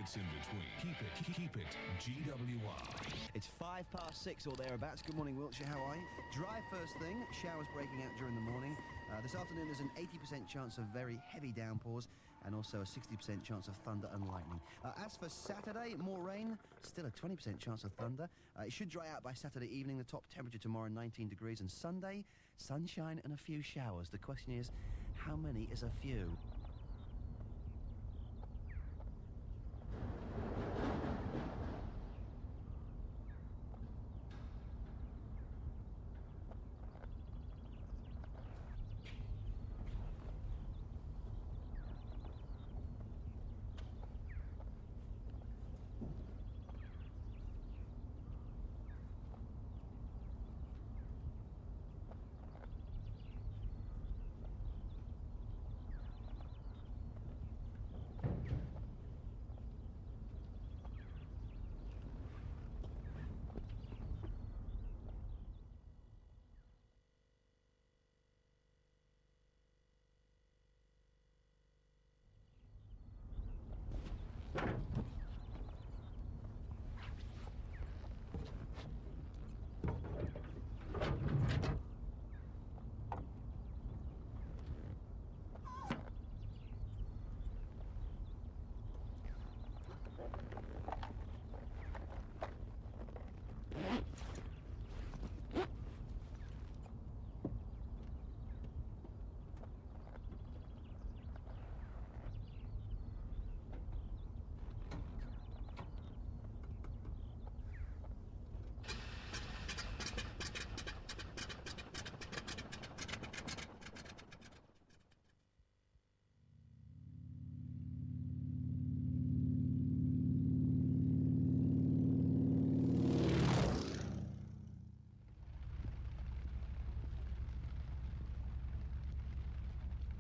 bits in between. Keep it GWI. It's 6:05 or thereabouts. Good morning, Wiltshire. How are you? Dry first thing. Showers breaking out during the morning. This afternoon there's an 80% chance of very heavy downpours and also a 60% chance of thunder and lightning. As for Saturday, more rain. Still a 20% chance of thunder. It should dry out by Saturday evening. The top temperature tomorrow 19 degrees, and Sunday sunshine and a few showers. The question is, how many is a few?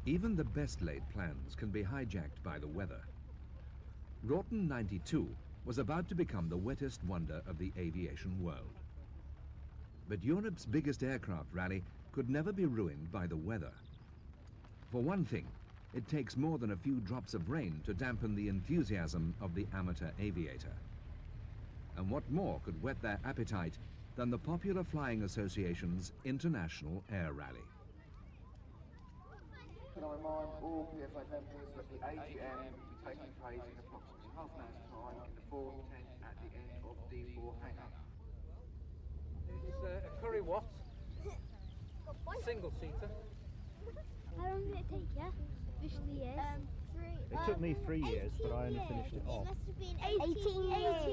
Even the best laid plans can be hijacked by the weather. Rawton 92 was about to become the wettest wonder of the aviation world. But Europe's biggest aircraft rally could never be ruined by the weather. For one thing, it takes more than a few drops of rain to dampen the enthusiasm of the amateur aviator. And what more could whet their appetite than the Popular Flying Association's International Air Rally? Can I remind all PFA members that the AGM will be taking place in approximately half an hour's time in the fourth tent at the end of D4 hangar. It's a Curry Watt, single-seater. How long did it take you? 50 years. It took me 3 years, but I only finished it off. It must have been 18 years.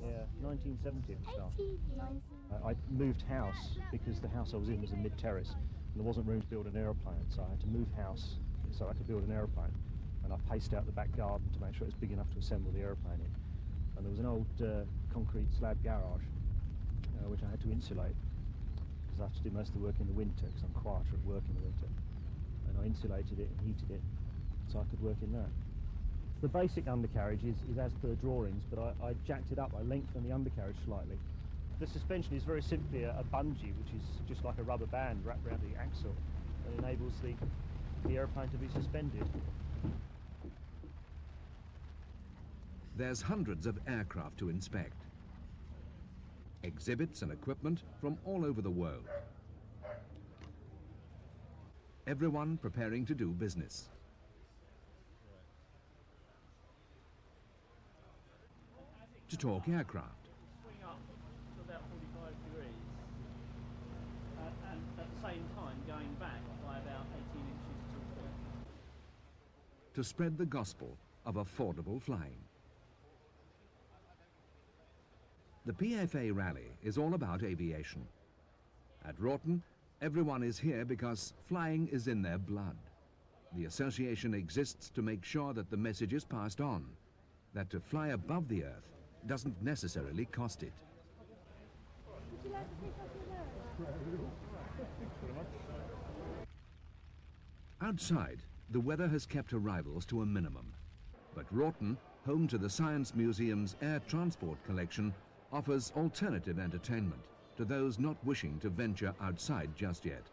Yeah, 1970 it started. 18 years. I moved house because the house I was in was a mid-terrace and there wasn't room to build an aeroplane, so I had to move house so I could build an aeroplane. And I paced out the back garden to make sure it was big enough to assemble the aeroplane in. And there was an old concrete slab garage which I had to insulate because I have to do most of the work in the winter because I'm quieter at work in the winter. And I insulated it and heated it so I could work in that. The basic undercarriage is as per drawings, but I jacked it up. I lengthened the undercarriage slightly. The suspension is very simply a bungee, which is just like a rubber band wrapped around the axle that enables the aeroplane to be suspended. There's hundreds of aircraft to inspect. Exhibits and equipment from all over the world. Everyone preparing to do business. To talk aircraft. Swing up to about 45 degrees and at the same time going back by about 18 inches to the foot. To spread the gospel of affordable flying. The PFA Rally is all about aviation. At Rawton, everyone is here because flying is in their blood. The association exists to make sure that the message is passed on, that to fly above the earth doesn't necessarily cost it. Would you like to take off your nose? Thanks very much. Outside, the weather has kept arrivals to a minimum. But Rawton, home to the Science Museum's Air Transport Collection, offers alternative entertainment to those not wishing to venture outside just yet.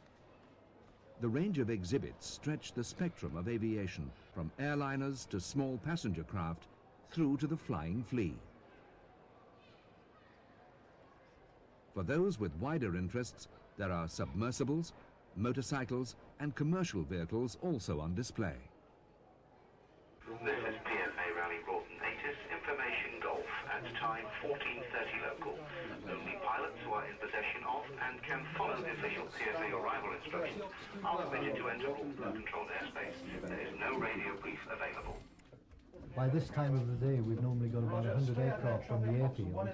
The range of exhibits stretch the spectrum of aviation, from airliners to small passenger craft, through to the flying flea. For those with wider interests, there are submersibles, motorcycles and commercial vehicles also on display. This is PFA Rally Broughton Natus, information golf, at time 14:30 local. Only pilots who are in possession of and can follow the official PFA arrival instructions are permitted to enter all flow-controlled airspace. There is no radio brief available. By this time of the day, we've normally got about 100 aircraft on the airfield,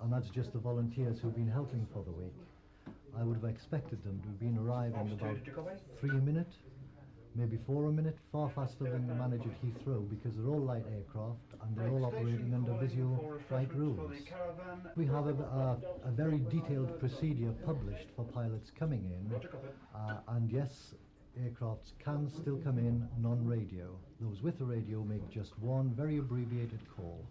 and that's just the volunteers who've been helping for the week. I would have expected them to have been arriving about 3 a minute, maybe 4 a minute, far faster than the manager at Heathrow, because they're all light aircraft and they're all operating under visual flight rules. We have a very detailed procedure published for pilots coming in, and yes, aircrafts can still come in non-radio. Those with a radio make just one very abbreviated call.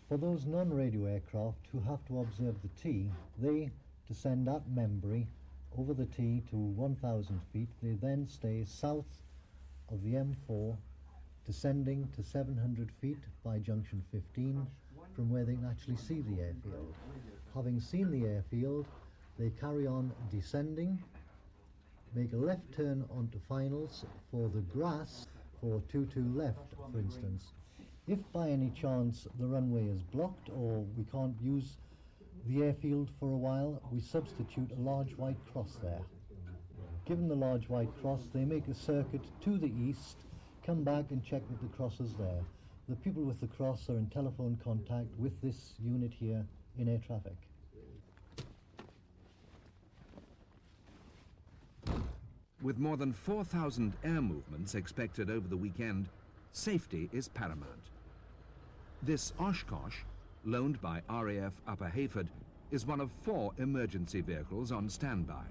For those non-radio aircraft who have to observe the T, they descend at Membry over the T to 1,000 feet. They then stay south of the M4, descending to 700 feet by junction 15, from where they can actually see the airfield. Having seen the airfield, they carry on descending, make a left turn onto finals for the grass for 22 left, for instance. If by any chance the runway is blocked or we can't use the airfield for a while, we substitute a large white cross there. Given the large white cross, they make a circuit to the east, come back and check that the cross is there. The people with the cross are in telephone contact with this unit here in air traffic. With more than 4,000 air movements expected over the weekend, safety is paramount. This Oshkosh, loaned by RAF Upper Hayford, is one of 4 emergency vehicles on standby.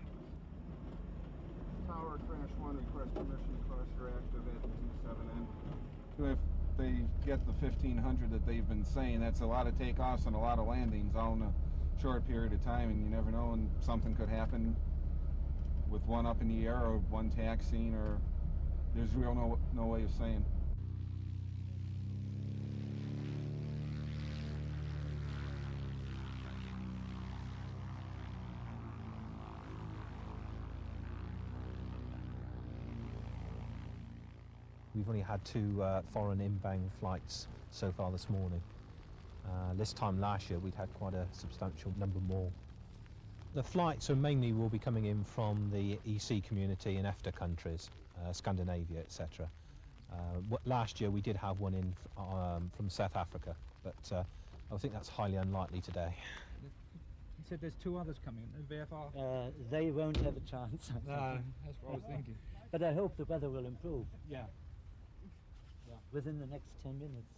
Tower Crash 1, request permission to cross your active at 27N. If they get the 1,500 that they've been saying, that's a lot of takeoffs and a lot of landings all in a short period of time, and you never know when something could happen with one up in the air or one taxiing, or there's real no way of saying. We've only had 2 foreign inbound flights so far this morning. This time last year we'd had quite a substantial number more. The flights are mainly will be coming in from the EC community in EFTA countries, Scandinavia, etc. Last year we did have one in from South Africa, but I think that's highly unlikely today. You said there's 2 others coming, VFR? They won't have a chance. No, that's what I was thinking. But I hope the weather will improve. Yeah. Within the next 10 minutes.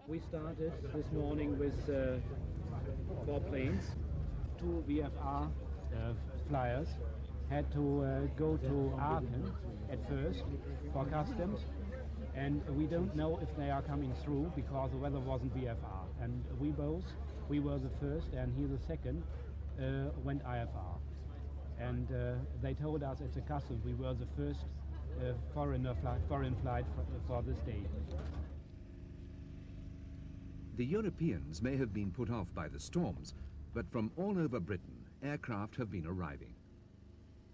We started this morning with 4 planes. 2 VFR flyers had to go to Aachen at first for customs, and we don't know if they are coming through because the weather wasn't VFR. And we were the first and he the second, went IFR. And they told us at the customs we were the first foreign flight for this day. The Europeans may have been put off by the storms, but from all over Britain, aircraft have been arriving.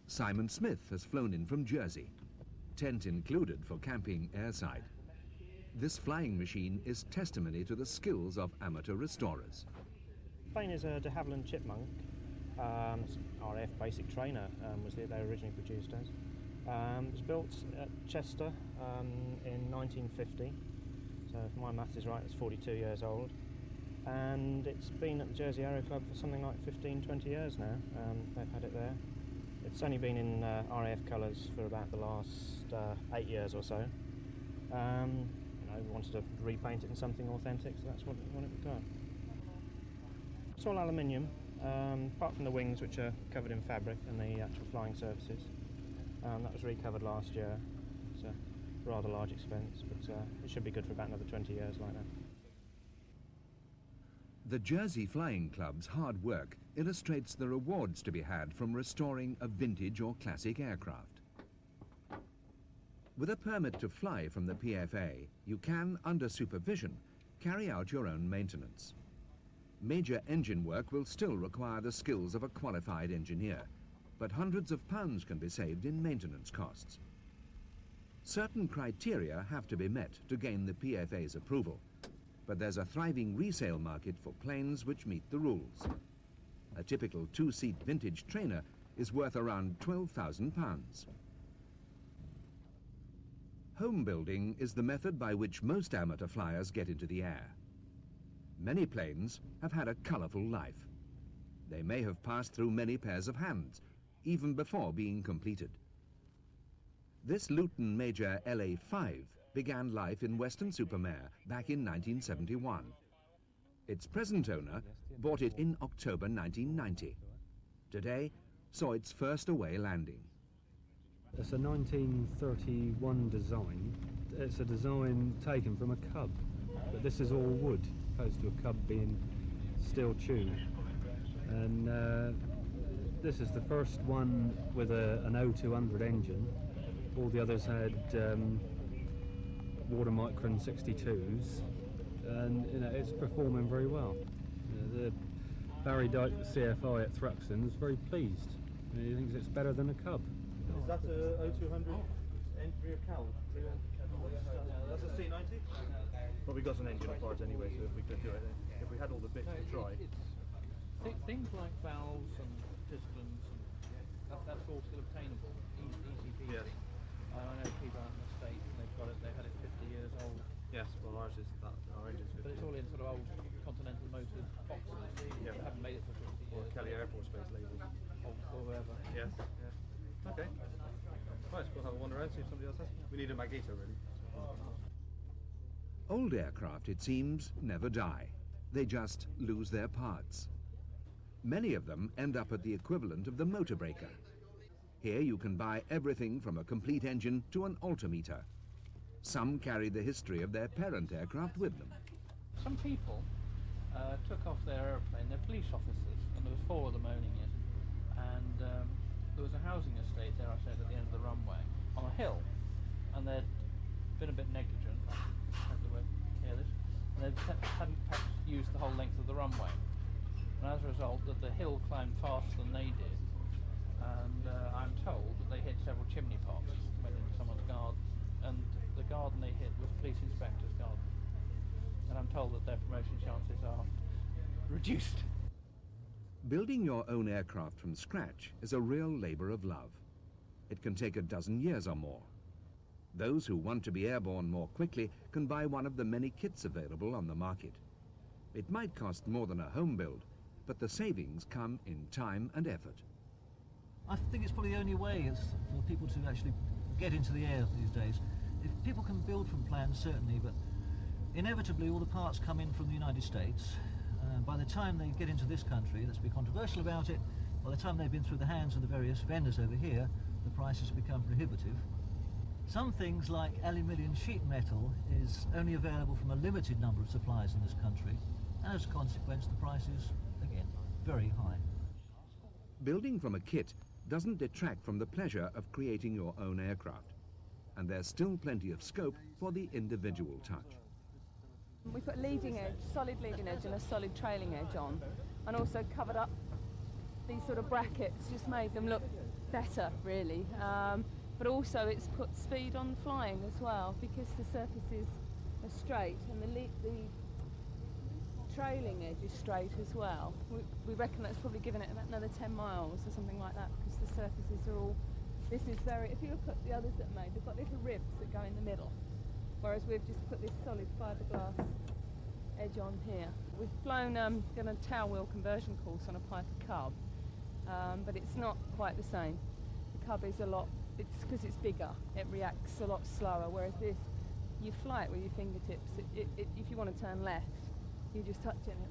Simon Smith has flown in from Jersey, tent included for camping airside. This flying machine is testimony to the skills of amateur restorers. The plane is a de Havilland Chipmunk. RAF basic trainer was they originally produced as. It was built at Chester in 1950, so if my maths is right, it's 42 years old. And it's been at the Jersey Aero Club for something like 15-20 years now. They've had it there. It's only been in RAF colours for about the last 8 years or so. We wanted to repaint it in something authentic, so that's what it became. It's all aluminium, apart from the wings, which are covered in fabric, and the actual flying surfaces. That was recovered last year. It's a rather large expense, but it should be good for about another 20 years like that. The Jersey Flying Club's hard work illustrates the rewards to be had from restoring a vintage or classic aircraft. With a permit to fly from the PFA, you can, under supervision, carry out your own maintenance. Major engine work will still require the skills of a qualified engineer, but hundreds of pounds can be saved in maintenance costs. Certain criteria have to be met to gain the PFA's approval, but there's a thriving resale market for planes which meet the rules. A typical two-seat vintage trainer is worth around £12,000. Home building is the method by which most amateur flyers get into the air. Many planes have had a colourful life. They may have passed through many pairs of hands, even before being completed. This Luton Major LA-5 began life in Weston-super-Mare back in 1971. Its present owner bought it in October 1990. Today saw its first away landing. It's a 1931 design. It's a design taken from a Cub, but this is all wood, opposed to a Cub being steel tube. And this is the first one with an 0200 engine. All the others had Water Micron 62s, and it's performing very well. Barry Dyke, the CFI at Thruxton, is very pleased. He thinks it's better than a Cub. Is that a 0200 entry account? That's a C90? Well, we got some engine parts anyway, so if we could do it, if we had all the bits to try. Things like valves and pistons, and that's all still obtainable, easy peasy. Yes. I know people out in the States, and they've had it 50 years old. Yes, well ours is that, our engine's 50. But it's all in sort of old Continental Motors boxes. Yeah. They haven't made it for 50 years. Or Kelly Air Force Base labels. Or whoever. Yes, yeah. Okay. Right, we'll have a wander around, see if somebody else has. We need a Magneto, really. Old aircraft, it seems, never die. They just lose their parts. Many of them end up at the equivalent of the motor breaker. Here you can buy everything from a complete engine to an altimeter. Some carry the history of their parent aircraft with them. Some people took off their aeroplane, they're police officers, and there was 4 of them owning it. And there was a housing estate there, I said, at the end of the runway, on a hill. And they'd been a bit negligent, I hope they weren't careless, and they hadn't perhaps used the whole length of the runway. And as a result, the hill climbed faster than they did. And I'm told that they hit several chimney pots, went into someone's garden, and the garden they hit was police inspector's garden. And I'm told that their promotion chances are reduced. Building your own aircraft from scratch is a real labour of love. It can take a dozen years or more. Those who want to be airborne more quickly can buy one of the many kits available on the market. It might cost more than a home build, but the savings come in time and effort. I think it's probably the only way is for people to actually get into the air these days. If people can build from plans, certainly, but inevitably all the parts come in from the United States. By the time they get into this country, let's be controversial about it, by the time they've been through the hands of the various vendors over here, the prices become prohibitive. Some things like aluminium sheet metal is only available from a limited number of suppliers in this country, and as a consequence the price is, again, very high. Building from a kit doesn't detract from the pleasure of creating your own aircraft, and there's still plenty of scope for the individual touch. We put leading edge, solid leading edge and a solid trailing edge on, and also covered up these sort of brackets, just made them look better really. But also it's put speed on flying as well, because the surfaces are straight and the trailing edge is straight as well. We reckon that's probably given it about another 10 miles or something like that, because the surfaces are all, this is very, if you look at the others that are made, they've got little ribs that go in the middle, whereas we've just put this solid fiberglass edge on here. We've flown done a tail wheel conversion course on a Piper Cub, but it's not quite the same. The Cub is a lot, it's because it's bigger, it reacts a lot slower, whereas this, you fly it with your fingertips. If you want to turn left, you just touch it and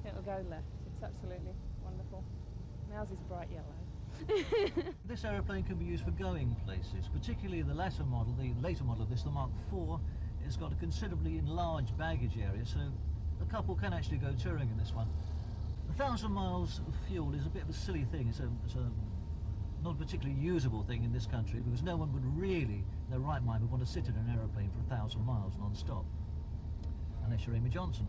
it'll go left. It's absolutely wonderful. Ours is bright yellow. This aeroplane can be used for going places, particularly the later model of this, the Mark IV, has got a considerably enlarged baggage area, so a couple can actually go touring in this one. 1,000 miles of fuel is a bit of a silly thing. It's a not a particularly usable thing in this country because no one would really, in their right mind, would want to sit in an aeroplane for 1,000 miles non-stop, unless you're Amy Johnson.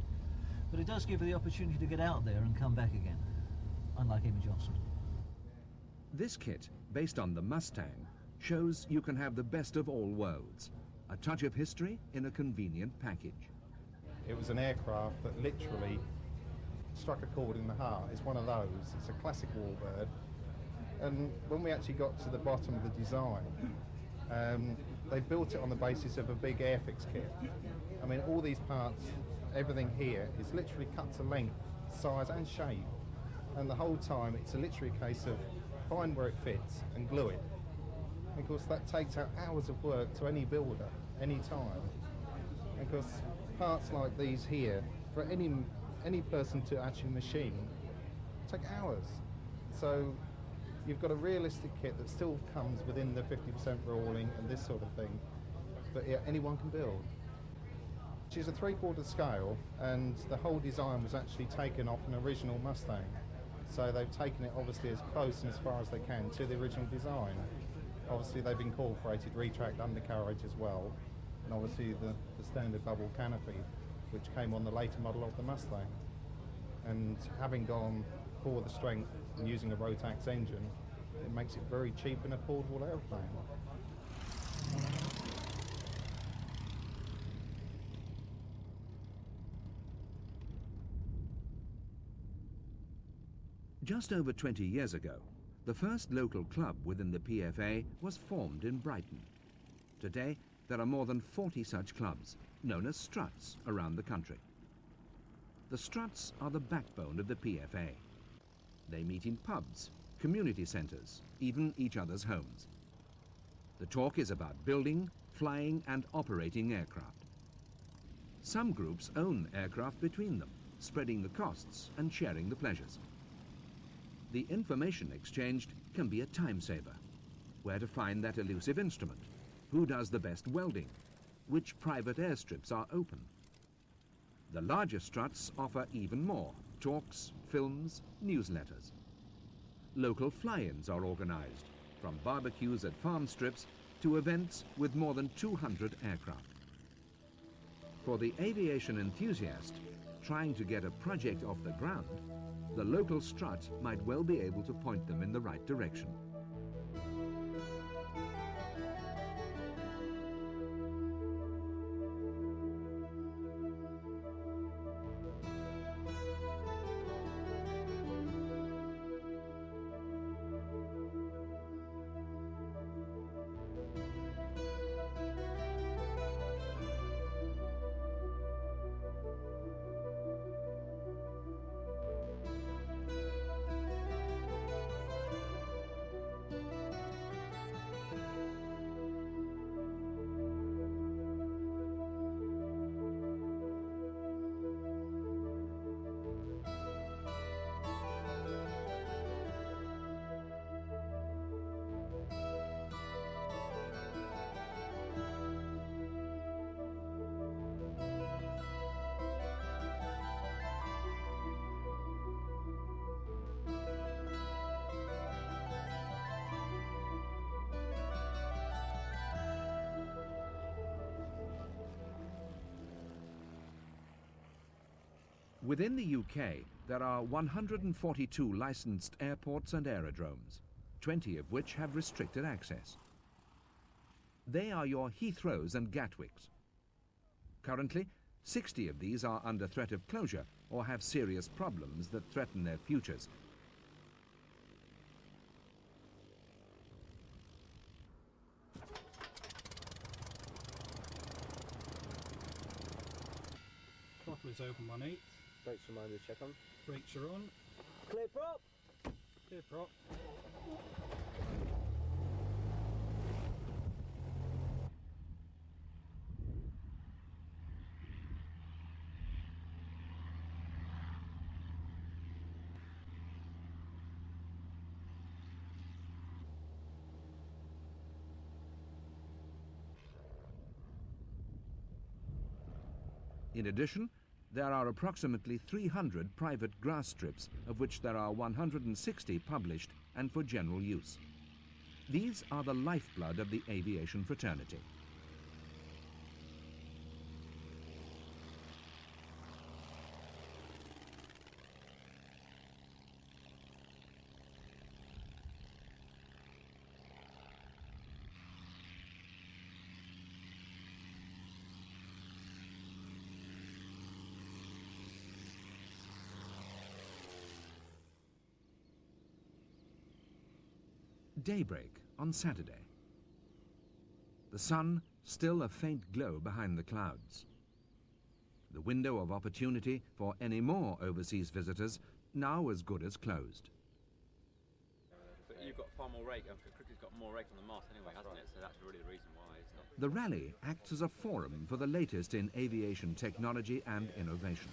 But it does give you the opportunity to get out there and come back again, unlike Amy Johnson. This kit, based on the Mustang, shows you can have the best of all worlds. A touch of history in a convenient package. It was an aircraft that literally struck a chord in the heart. It's one of those. It's a classic warbird. And when we actually got to the bottom of the design, they built it on the basis of a big Airfix kit. I mean, all these parts, everything here is literally cut to length, size and shape. And the whole time it's literally a case of find where it fits and glue it. Of course, that takes out hours of work to any builder, any time. Of course, parts like these here, for any person to actually machine, take hours. So you've got a realistic kit that still comes within the 50% ruling and this sort of thing, but yeah, anyone can build. She's a 3/4 scale, and the whole design was actually taken off an original Mustang. So they've taken it obviously as close and as far as they can to the original design. Obviously they've incorporated retract undercarriage as well, and obviously the standard bubble canopy, which came on the later model of the Mustang. And having gone for the strength and using a Rotax engine, it makes it very cheap and affordable airplane. Just over 20 years ago, the first local club within the PFA was formed in Brighton. Today, there are more than 40 such clubs, known as struts, around the country. The struts are the backbone of the PFA. They meet in pubs, community centres, even each other's homes. The talk is about building, flying and operating aircraft. Some groups own aircraft between them, spreading the costs and sharing the pleasures. The information exchanged can be a time saver. Where to find that elusive instrument? Who does the best welding? Which private airstrips are open? The larger struts offer even more: talks, films, newsletters. Local fly-ins are organised, from barbecues at farm strips to events with more than 200 aircraft. For the aviation enthusiast trying to get a project off the ground, the local strut might well be able to point them in the right direction. Within the UK, there are 142 licensed airports and aerodromes, 20 of which have restricted access. They are your Heathrows and Gatwicks. Currently, 60 of these are under threat of closure or have serious problems that threaten their futures. Throttle is open 1/8. Brakes reminder to check on. Brakes are on. Clear prop. Clear prop. In addition, there are approximately 300 private grass strips, of which there are 160 published and for general use. These are the lifeblood of the aviation fraternity. Daybreak on Saturday. The sun still a faint glow behind the clouds. The window of opportunity for any more overseas visitors now as good as closed. But you've got far more rake, cricket's got more rake on the mast anyway, hasn't it? So that's really the reason why it's not... The rally acts as a forum for the latest in aviation technology and innovation.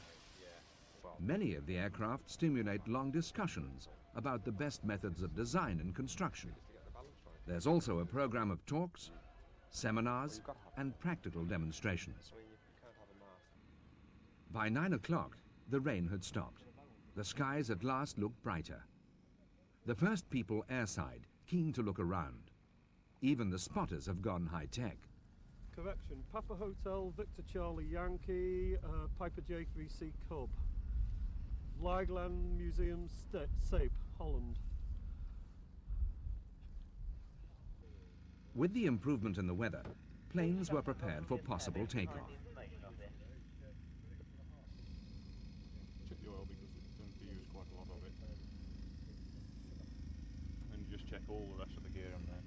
Many of the aircraft stimulate long discussions about the best methods of design and construction. There's also a program of talks, seminars, and practical demonstrations. By 9 o'clock, the rain had stopped. The skies at last looked brighter. The first people airside, keen to look around. Even the spotters have gone high-tech. Correction, Papa Hotel, Victor Charlie Yankee, Piper J3C Cub. Vlagland Museum, Sape, Holland. With the improvement in the weather, planes were prepared for possible takeoff. Check the oil because it tends to use quite a lot of it. And you just check all the rest of the gear on there,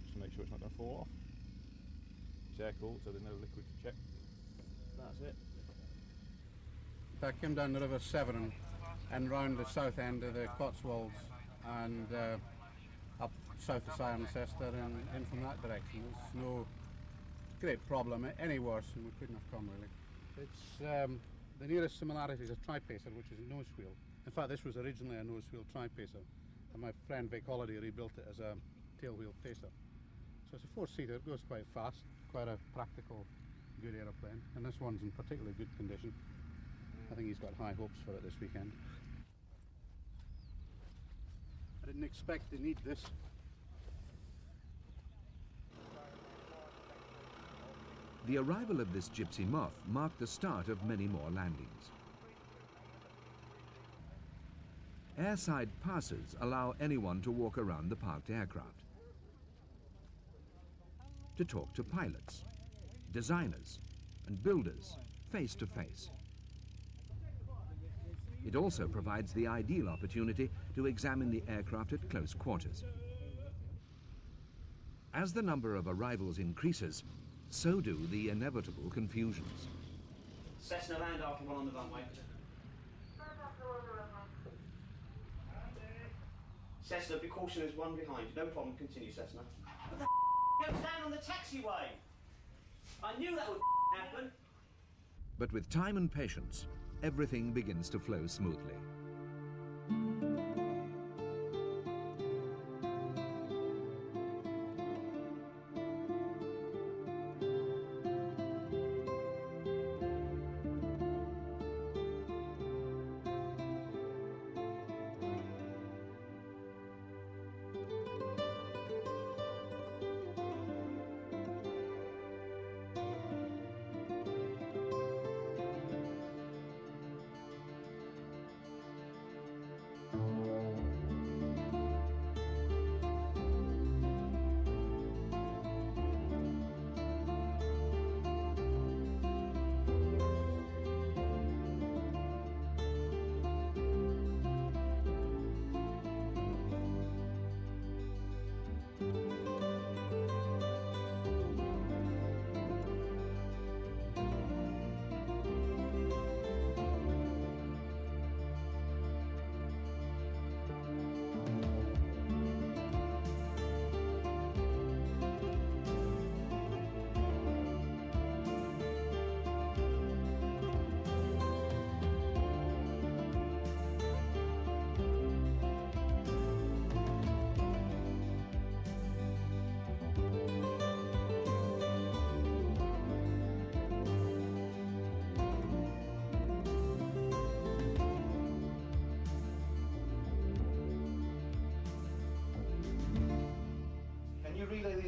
just to make sure it's not going to fall off. Circle, so there's no liquid to check. That's it. I came down the River Severn and round the south end of the Cotswolds and up south of Cirencester and in from that direction. There's no great problem any worse than we couldn't have come really. It's the nearest similarity is a tripacer, which is a nose wheel. In fact, this was originally a nose wheel tripacer and my friend Vic Holiday rebuilt it as a tail wheel pacer. So it's a four-seater, it goes quite fast, quite a practical, good aeroplane, and this one's in particularly good condition. I think he's got high hopes for it this weekend. I didn't expect to need this. The arrival of this gypsy moth marked the start of many more landings. Airside passes allow anyone to walk around the parked aircraft, to talk to pilots, designers, and builders face to face. It also provides the ideal opportunity to examine the aircraft at close quarters. As the number of arrivals increases, so do the inevitable confusions. Cessna land after one on the runway. Cessna, be cautious, there's one behind you. No problem, continue, Cessna. What the goes down on the taxiway? I knew that would happen. But with time and patience, everything begins to flow smoothly.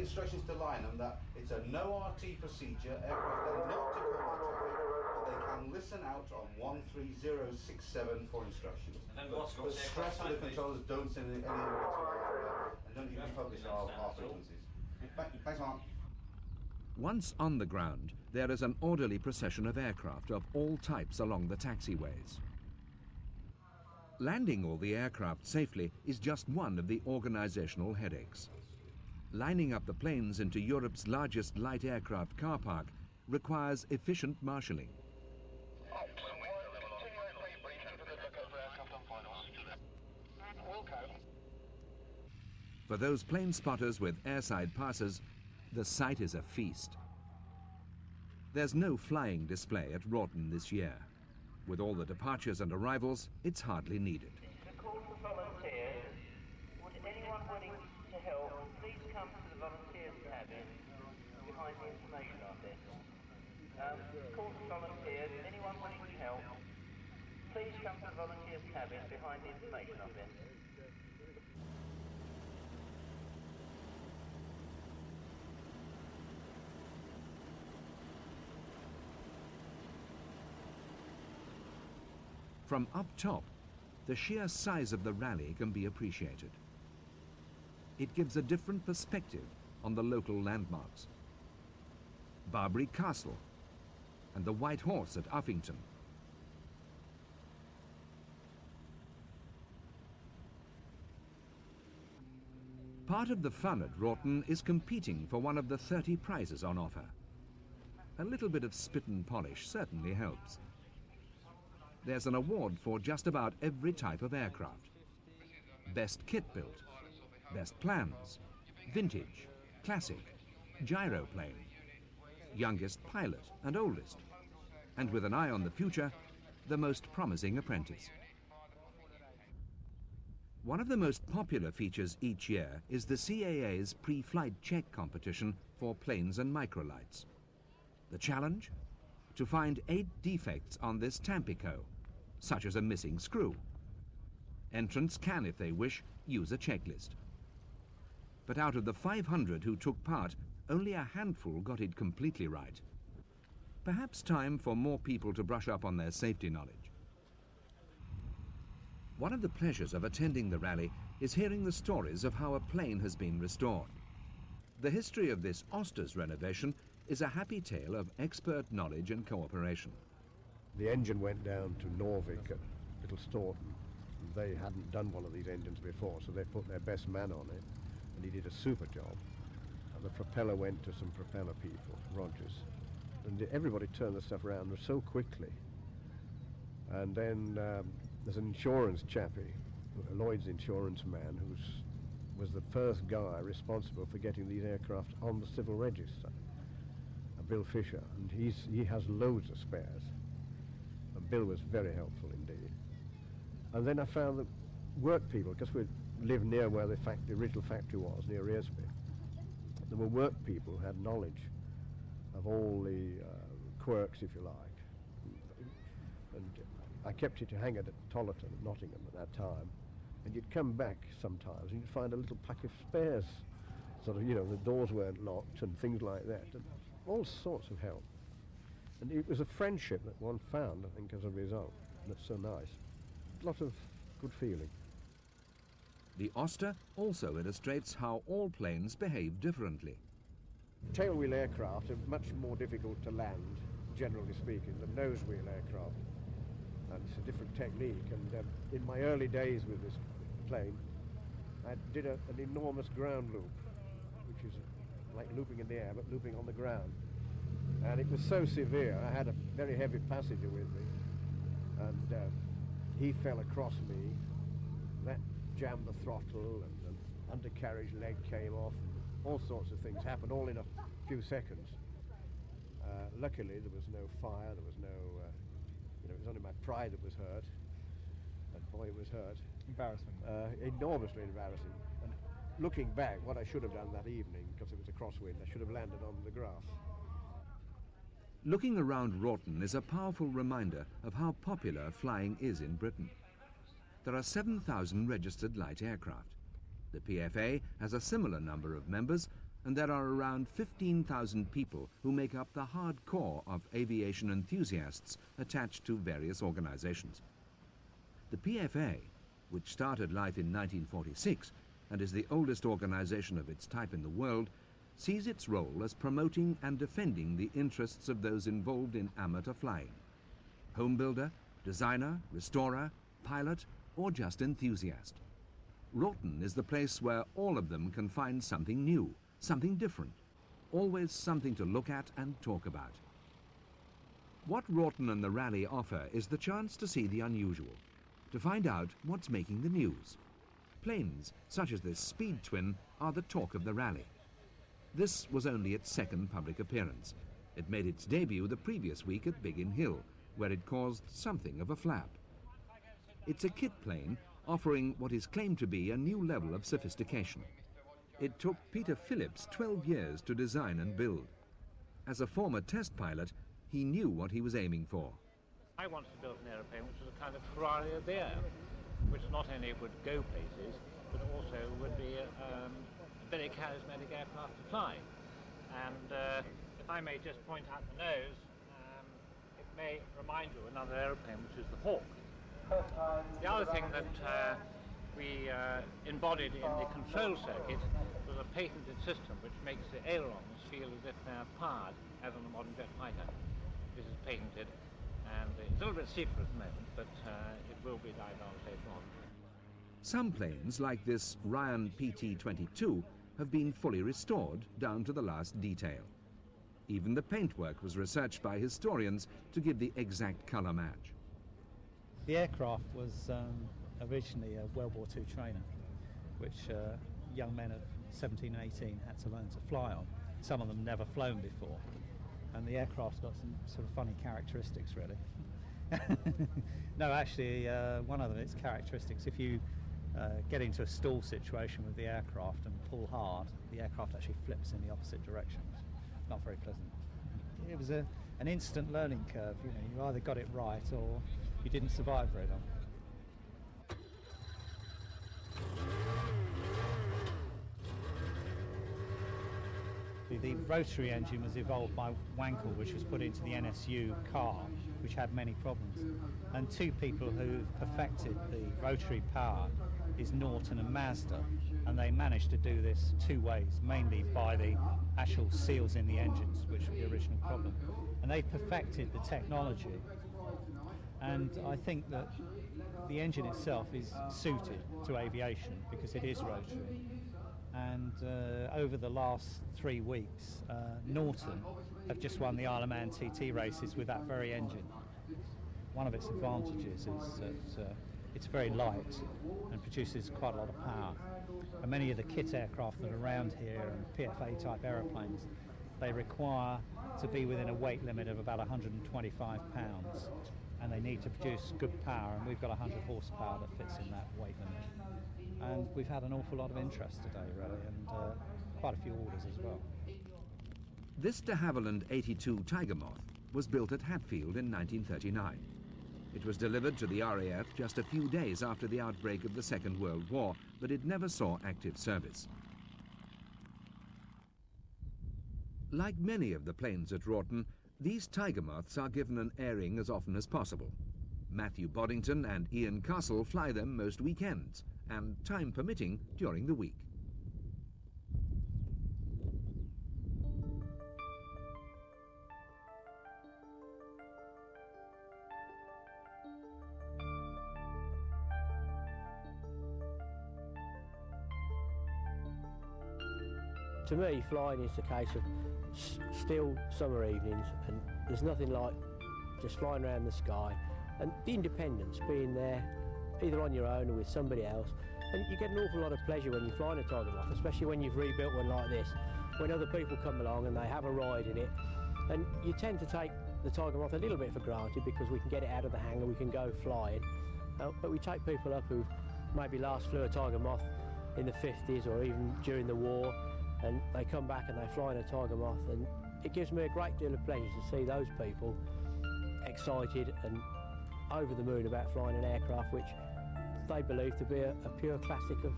instructions to linemen that it's a no RT procedure, aircraft are not to combat traffic, but they can listen out on 13067 for instructions. And then what's But stress to the controllers, don't send any more to our area, and don't even publish our frequencies. Thanks, Mark. Once on the ground, there is an orderly procession of aircraft of all types along the taxiways. Landing all the aircraft safely is just one of the organizational headaches. Lining up the planes into Europe's largest light aircraft car park requires efficient marshalling. For those plane spotters with airside passes, the sight is a feast. There's no flying display at Rawton this year. With all the departures and arrivals, it's hardly needed. To call for volunteers, would anyone willing to help please come to the volunteers cabin behind the information office. Call for volunteers, anyone willing to help, please come to the volunteers cabin behind the information office. From up top, the sheer size of the rally can be appreciated. It gives a different perspective on the local landmarks. Barbary Castle and the White Horse at Uffington. Part of the fun at Rawton is competing for one of the 30 prizes on offer. A little bit of spit and polish certainly helps. There's an award for just about every type of aircraft. Best kit built, best plans, vintage, classic, gyroplane, youngest pilot and oldest, and with an eye on the future, the most promising apprentice. One of the most popular features each year is the CAA's pre-flight check competition for planes and microlights. The challenge? To find 8 defects on this Tampico, such as a missing screw. Entrants can, if they wish, use a checklist. But out of the 500 who took part, only a handful got it completely right. Perhaps time for more people to brush up on their safety knowledge. One of the pleasures of attending the rally is hearing the stories of how a plane has been restored. The history of this Oster's renovation is a happy tale of expert knowledge and cooperation. The engine went down to Norvik at Little Staunton. They hadn't done one of these engines before, so they put their best man on it, and he did a super job. And the propeller went to some propeller people, Rogers. And everybody turned the stuff around so quickly. And then there's an insurance chappie, a Lloyd's insurance man, who was the first guy responsible for getting these aircraft on the civil register, Bill Fisher, and he has loads of spares. And Bill was very helpful indeed. And then I found that work people, because we lived near where the original factory was, near Rearsby, there were work people who had knowledge of all the quirks, if you like. And I kept it hanging at Tollerton, at Nottingham at that time, and you'd come back sometimes and you'd find a little pack of spares, sort of, you know, the doors weren't locked and things like that. And all sorts of help. And it was a friendship that one found, I think, as a result. That's so nice. A lot of good feeling. The Oster also illustrates how all planes behave differently. Tailwheel aircraft are much more difficult to land, generally speaking, than nosewheel aircraft. And it's a different technique. And in my early days with this plane, I did an enormous ground loop, which is like looping in the air, but looping on the ground. And it was so severe, I had a very heavy passenger with me, and he fell across me. That jammed the throttle, and the undercarriage leg came off, and all sorts of things happened, all in a few seconds. Luckily, there was no fire, there was no, it was only my pride that was hurt, and boy, it was hurt. Embarrassing. Enormously embarrassing. And looking back, what I should have done that evening, because it was a crosswind, I should have landed on the grass. Looking around Rawton is a powerful reminder of how popular flying is in Britain. There are 7,000 registered light aircraft. The PFA has a similar number of members, and there are around 15,000 people who make up the hardcore of aviation enthusiasts attached to various organizations. The PFA, which started life in 1946 and is the oldest organization of its type in the world, sees its role as promoting and defending the interests of those involved in amateur flying. Home builder, designer, restorer, pilot, or just enthusiast. Wroughton is the place where all of them can find something new, something different, always something to look at and talk about. What Wroughton and the rally offer is the chance to see the unusual, to find out what's making the news. Planes, such as this Speed Twin, are the talk of the rally. This was only its second public appearance. It made its debut the previous week at Biggin Hill, where it caused something of a flap. It's a kit plane offering what is claimed to be a new level of sophistication. It took Peter Phillips 12 years to design and build. As a former test pilot, he knew what he was aiming for. I wanted to build an aeroplane which was a kind of Ferrari of the air, which not only would go places, but also would be a very charismatic aircraft to fly. And if I may just point out the nose, it may remind you of another aeroplane, which is the Hawk. The other thing that we embodied in the control circuit was a patented system which makes the ailerons feel as if they're powered, as on a modern jet fighter. This is patented, and it's a little bit secret at the moment, but it will be divulged later on. Some planes, like this Ryan PT-22, have been fully restored down to the last detail. Even the paintwork was researched by historians to give the exact colour match. The aircraft was originally a World War II trainer, which young men of 17 and 18 had to learn to fly on. Some of them never flown before. And the aircraft's got some sort of funny characteristics, really. No, actually, one of its characteristics, if you get into a stall situation with the aircraft and pull hard, the aircraft actually flips in the opposite direction. Not very pleasant. It was an instant learning curve. You know, you either got it right or you didn't survive very long. The rotary engine was evolved by Wankel, which was put into the NSU car, which had many problems. And two people who perfected the rotary power is Norton and Mazda, and they managed to do this two ways, mainly by the actual seals in the engines, which was the original problem. And they perfected the technology, and I think that the engine itself is suited to aviation because it is rotary. And over the last 3 weeks, Norton have just won the Isle of Man TT races with that very engine. One of its advantages is that it's very light and produces quite a lot of power. And many of the kit aircraft that are around here and PFA type aeroplanes, they require to be within a weight limit of about 125 pounds, and they need to produce good power, and we've got 100 horsepower that fits in that weight limit. And we've had an awful lot of interest today, really, and quite a few orders as well. This de Havilland 82 Tiger Moth was built at Hatfield in 1939. It was delivered to the RAF just a few days after the outbreak of the Second World War, but it never saw active service. Like many of the planes at Wroughton, these Tiger Moths are given an airing as often as possible. Matthew Boddington and Ian Castle fly them most weekends, and time permitting during the week. To me, flying is the case of still summer evenings, and there's nothing like just flying around the sky and the independence, being there either on your own or with somebody else. And you get an awful lot of pleasure when you're flying a Tiger Moth, especially when you've rebuilt one like this, when other people come along and they have a ride in it. And you tend to take the Tiger Moth a little bit for granted because we can get it out of the hangar, we can go flying. But we take people up who maybe last flew a Tiger Moth in the 50s or even during the war, and they come back and they fly in a Tiger Moth, and it gives me a great deal of pleasure to see those people excited and over the moon about flying an aircraft which they believe to be a pure classic of,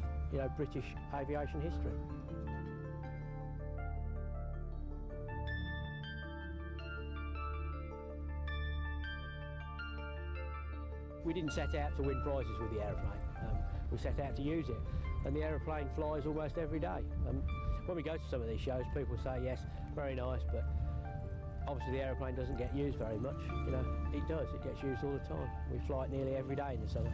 British aviation history. we didn't set out to win prizes with the aeroplane. We set out to use it, and the aeroplane flies almost every day. When we go to some of these shows, people say, yes, very nice, but obviously the aeroplane doesn't get used very much. You know, it does, it gets used all the time. We fly it nearly every day in the summer.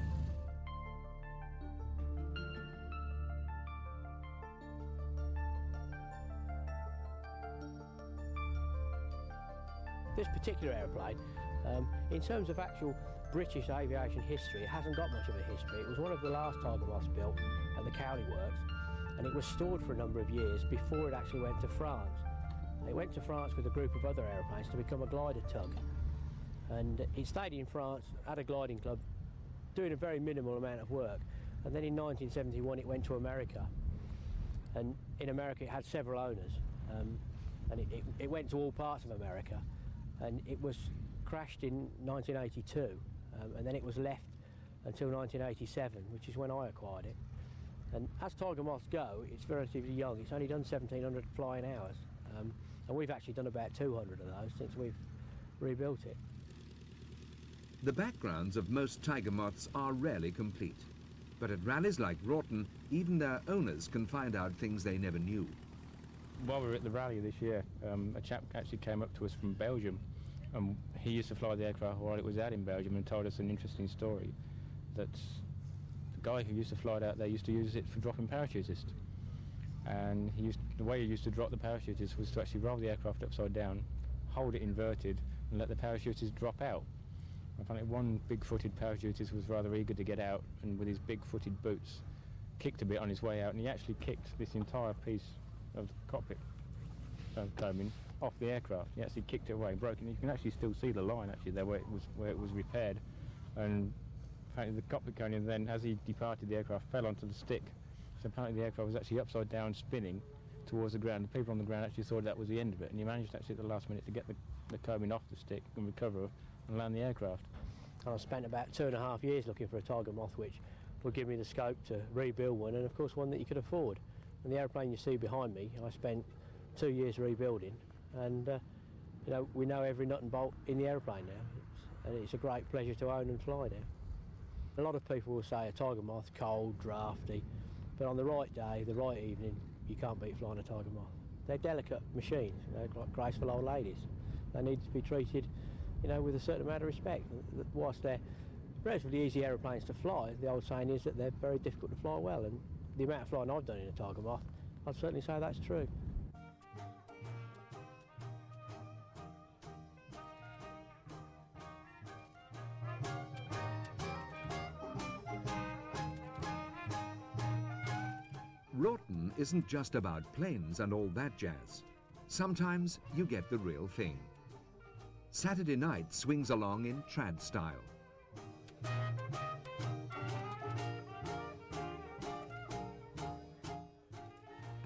This particular aeroplane, in terms of actual British aviation history, it hasn't got much of a history. It was one of the last Tiger Moths built at the Cowley Works, and it was stored for a number of years before it actually went to France. It went to France with a group of other aeroplanes to become a glider tug, and it stayed in France at a gliding club doing a very minimal amount of work, and then in 1971 it went to America, and in America it had several owners, and it went to all parts of America, and it was crashed in 1982, and then it was left until 1987, which is when I acquired it. And as Tiger Moths go, it's relatively young. It's only done 1,700 flying hours, and we've actually done about 200 of those since we've rebuilt it. The backgrounds of most Tiger Moths are rarely complete, but at rallies like Broughton, even their owners can find out things they never knew. While we were at the rally this year, a chap actually came up to us from Belgium, and he used to fly the aircraft while it was out in Belgium, and told us an interesting story, that the guy who used to fly it out there used to use it for dropping parachutists. And the way he used to drop the parachutists was to actually roll the aircraft upside down, hold it inverted, and let the parachutists drop out. Apparently one big-footed parachutist was rather eager to get out, and with his big-footed boots kicked a bit on his way out, and he actually kicked this entire piece of the cockpit combing off the aircraft. He actually kicked it away, broke it. You can actually still see the line actually there where it was repaired, and apparently the cockpit cone then, as he departed, the aircraft fell onto the stick. So apparently the aircraft was actually upside down, spinning towards the ground. The people on the ground actually thought that was the end of it, and he managed actually at the last minute to get the combing off the stick and recover and land the aircraft. And I spent about 2.5 years looking for a Tiger Moth which would give me the scope to rebuild one, and of course one that you could afford. And the aeroplane you see behind me, I spent 2 years rebuilding, and you know, we know every nut and bolt in the aeroplane now, and it's a great pleasure to own and fly now. A lot of people will say a Tiger Moth cold, drafty, but on the right day, the right evening, you can't beat flying a Tiger Moth. They're delicate machines, you know, like graceful old ladies. They need to be treated, you know, with a certain amount of respect. Whilst they're relatively easy aeroplanes to fly, the old saying is that they're very difficult to fly well, and the amount of flying I've done in a Tiger Moth, I'd certainly say that's true. Broughton isn't just about planes and all that jazz. Sometimes you get the real thing. Saturday night swings along in trad style.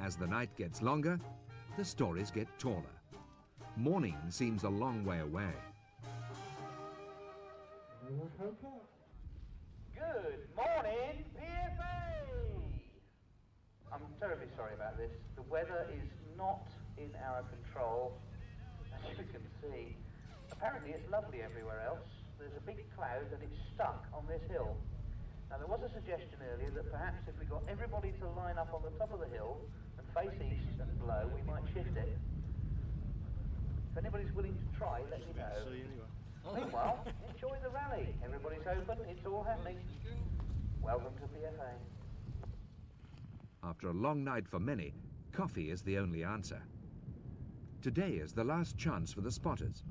As the night gets longer, the stories get taller. Morning seems a long way away. Good morning, PFA! I'm terribly sorry about this. The weather is not in our control, as you can see. Apparently it's lovely everywhere else. There's a big cloud and it's stuck on this hill. Now there was a suggestion earlier that perhaps if we got everybody to line up on the top of the hill and face east and blow, we might shift it. If anybody's willing to try, let me know. Meanwhile, enjoy the rally. Everybody's open, it's all happening. Welcome to PFA. After a long night for many, coffee is the only answer. Today is the last chance for the spotters.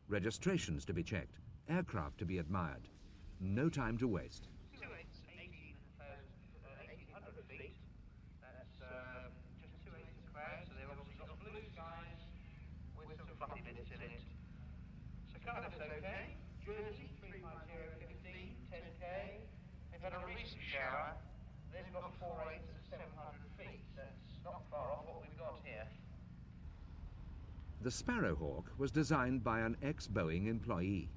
Registrations to be checked, aircraft to be admired. No time to waste. 1,800 feet. That's just 2 acres of cloud, so they've obviously got blue skies with some fluffy bits in it. So Cardiff's okay. Jersey, 35015, 10k. They've had a recent shower. They've got 4 acres at 700 feet. That's not far off what we've got here. The Sparrowhawk was designed by an ex-Boeing employee.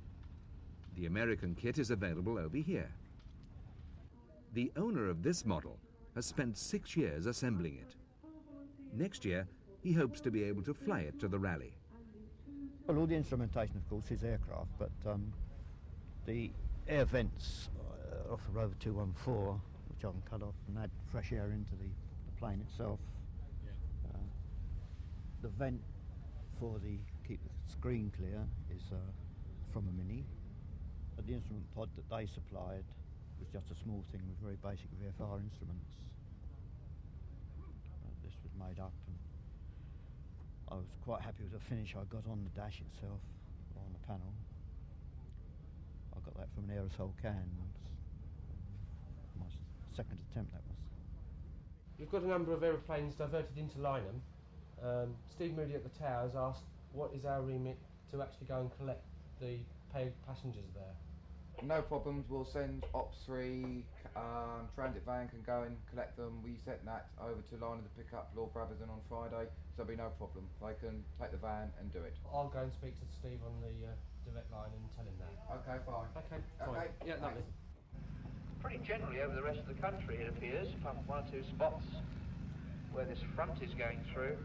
The American kit is available over here. The owner of this model has spent 6 years assembling it. Next year, he hopes to be able to fly it to the rally. Well, all the instrumentation, of course, is aircraft, but the air vents off the Rover 214, which I can cut off and add fresh air into the plane itself. The vent for the keep the screen clear is from a Mini. But the instrument pod that they supplied was just a small thing with very basic VFR instruments. This was made up, and I was quite happy with the finish I got on the dash itself, or on the panel. I got that from an aerosol can. My second attempt, that was. We've got a number of aeroplanes diverted into Lynham. Steve Moody at the Towers asked what is our remit to actually go and collect the paid passengers there. No problems, we'll send Ops 3, transit van can go and collect them. We sent that over to Lynham to pick up Lord Brabazon on Friday, so there'll be no problem. They can take the van and do it. I'll go and speak to Steve on the direct line and tell him that. Okay, fine. Okay, fine. Yeah, lovely. Pretty generally over the rest of the country, it appears, apart from one or two spots where this front is going through.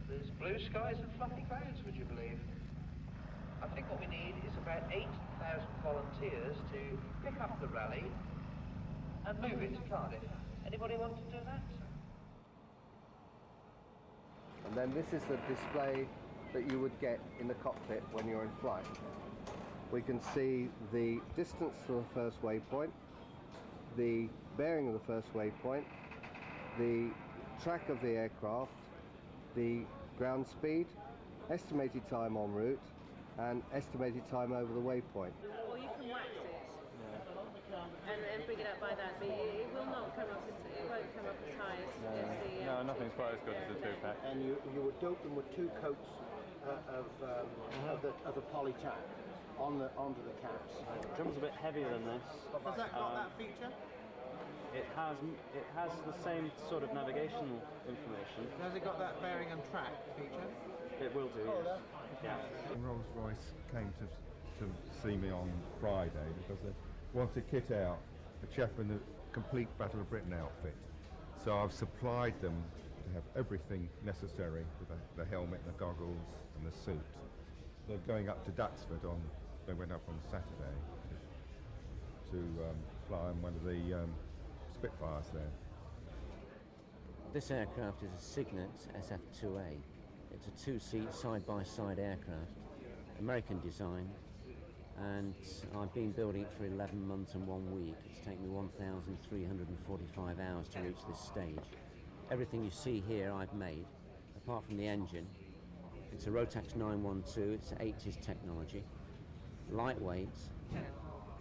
There's blue skies and fluffy clouds, would you believe? I think what we need is about 8,000 volunteers to pick up the rally and move it to Cardiff. Anybody want to do that? And then this is the display that you would get in the cockpit when you're in flight. We can see the distance to the first waypoint, the bearing of the first waypoint, the track of the aircraft, the ground speed, estimated time en route, and estimated time over the waypoint. Or you can wax it and bring it up by that, but it will not come up it won't come up as high as the... No, nothing's quite as good as the 2-pack. And you would dope them with 2 coats of the poly tack onto the caps. The drum's a bit heavier than this. Has that got that feature? It has the same sort of navigational information. Has it got that bearing and track feature? It will do, yes. Yeah. Rolls-Royce came to see me on Friday because they want to kit out a chap in the complete Battle of Britain outfit. So I've supplied them to have everything necessary with the helmet, the goggles and the suit. They're going up to Duxford they went up on Saturday to fly on one of the Spitfires there. This aircraft is a Cygnet SF-2A. It's a 2-seat side-by-side aircraft, American design, and I've been building it for 11 months and 1 week. It's taken me 1,345 hours to reach this stage. Everything you see here I've made, apart from the engine. It's a Rotax 912, it's 80s technology, lightweight,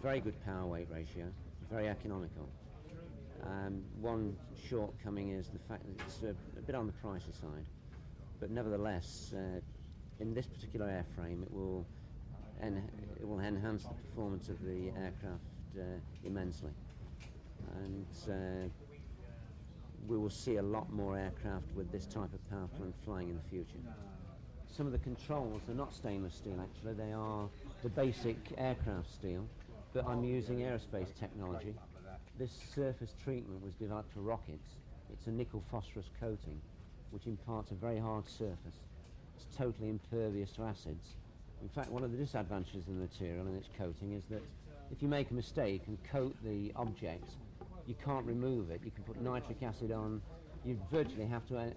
very good power-weight ratio, very economical. One shortcoming is the fact that it's a bit on the pricey side, but nevertheless, in this particular airframe, it will enhance the performance of the aircraft immensely, and we will see a lot more aircraft with this type of power plant flying in the future. Some of the controls are not stainless steel actually, they are the basic aircraft steel, but I'm using aerospace technology. This surface treatment was developed for rockets. It's a nickel phosphorus coating, which imparts a very hard surface. It's totally impervious to acids. In fact, one of the disadvantages of the material and its coating is that if you make a mistake and coat the object, you can't remove it. You can put nitric acid on, you virtually have to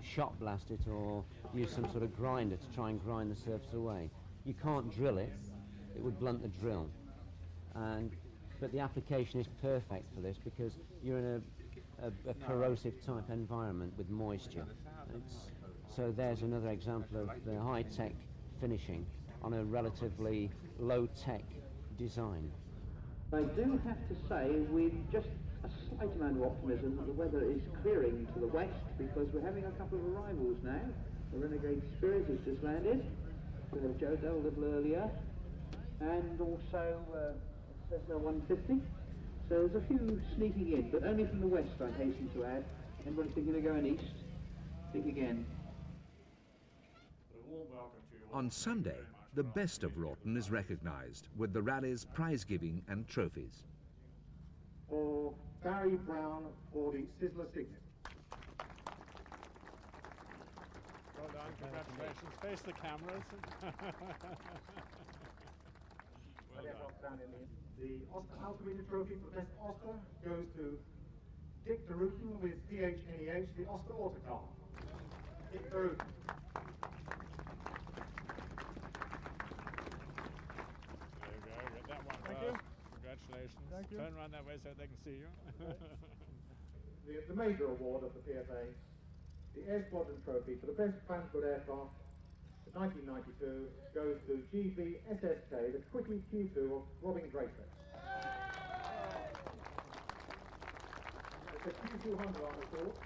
shot blast it or use some sort of grinder to try and grind the surface away. You can't drill it, it would blunt the drill. But the application is perfect for this because you're in a corrosive type environment with moisture. So there's another example of the high-tech finishing on a relatively low-tech design. I do have to say with just a slight amount of optimism that the weather is clearing to the west because we're having a couple of arrivals now. The Renegade Spirit has just landed, Jodo a little earlier, and also Cessna 150. So there's a few sneaking in, but only from the west, I hasten to add. Anybody thinking of going east? Think again. On Sunday, the best of Wroughton is recognised with the rally's prize-giving and trophies. For Barry Brown for the Sizzler Signet. Well done, congratulations. Face the cameras. Well done. The Oscar Alcomina Trophy for the best Oscar goes to Dick DeRutan with PHNEH, the Oscar Autocar. Dick DeRutan. There you go, get that one Thank first. you. Congratulations. Thank you. Turn around that way so they can see you. The major award of the PFA, the Air Squadron Trophy for the best transport aircraft for 1992 goes to GB SSK, the Quickie Q2 of Robin Drayton. It's a Q200 on the course.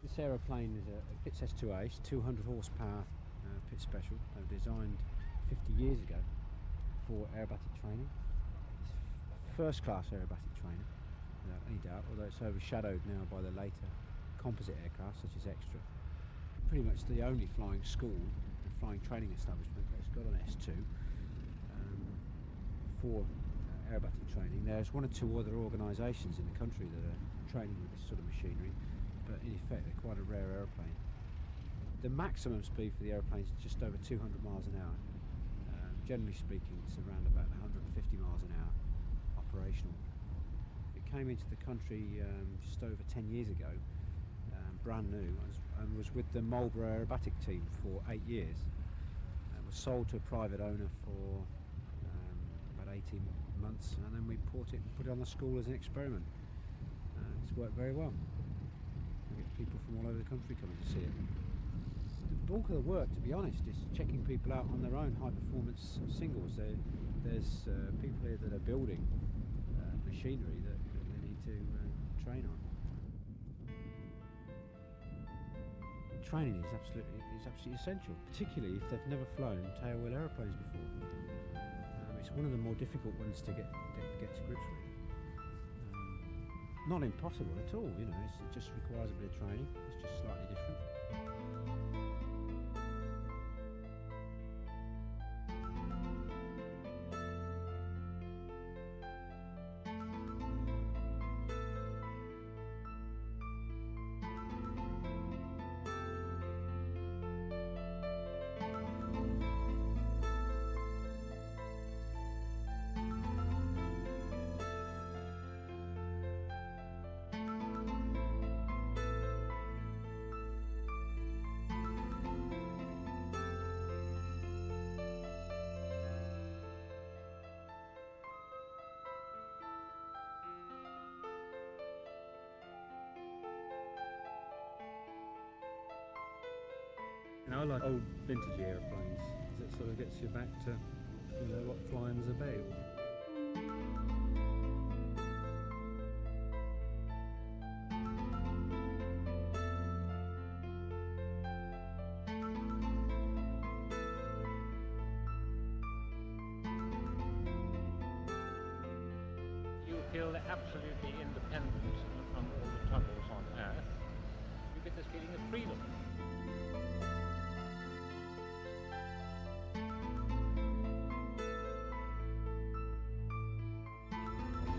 This aeroplane is a Pitts S2A, it's 200 horsepower Pitts Special. They were designed 50 years ago for aerobatic training. It's first class aerobatic training, without any doubt, although it's overshadowed now by the later composite aircraft such as Extra. Pretty much the only flying school, the flying training establishment that's got an S2 for aerobatic training. There's one or two other organisations in the country that are training with this sort of machinery, but in effect they're quite a rare aeroplane. The maximum speed for the aeroplane is just over 200 miles an hour. Generally speaking, it's around about 150 miles an hour operational. It came into the country just over 10 years ago, brand new, and was with the Marlborough aerobatic team for 8 years. It was sold to a private owner for about 18 months, and then we bought it and put it on the school as an experiment. It's worked very well. We get people from all over the country coming to see it. The bulk of the work, to be honest, is checking people out on their own high-performance singles. There's people here that are building machinery that they need to train on. Training is absolutely essential, particularly if they've never flown tailwheel aeroplanes before. It's one of the more difficult ones to get to grips with. Not impossible at all, you know. It just requires a bit of training. It's just slightly different. I like old vintage aeroplanes, because it sort of gets you back to, you know, what flying was about. You feel absolutely independent from all the troubles on Earth. You get this feeling of freedom.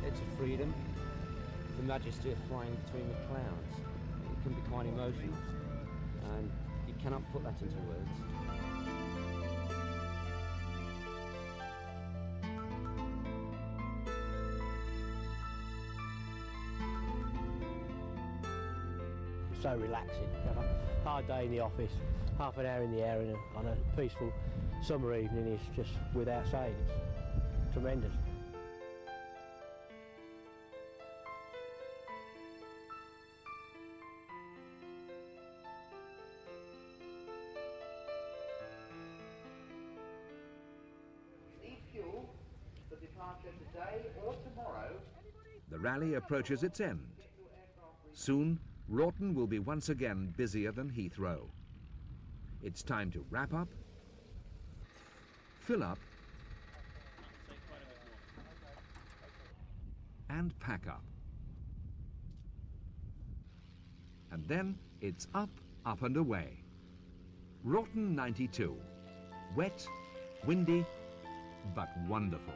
It's a freedom, the majesty of flying between the clouds. It can be quite emotional, and you cannot put that into words. So relaxing. Have a hard day in the office, half an hour in the air on a peaceful summer evening is just without saying, it's tremendous. Need fuel for departure today or tomorrow. The rally approaches its end. Soon, Wroughton will be once again busier than Heathrow. It's time to wrap up, fill up, and pack up. And then it's up, up and away. Wroughton 92. Wet, windy, but wonderful.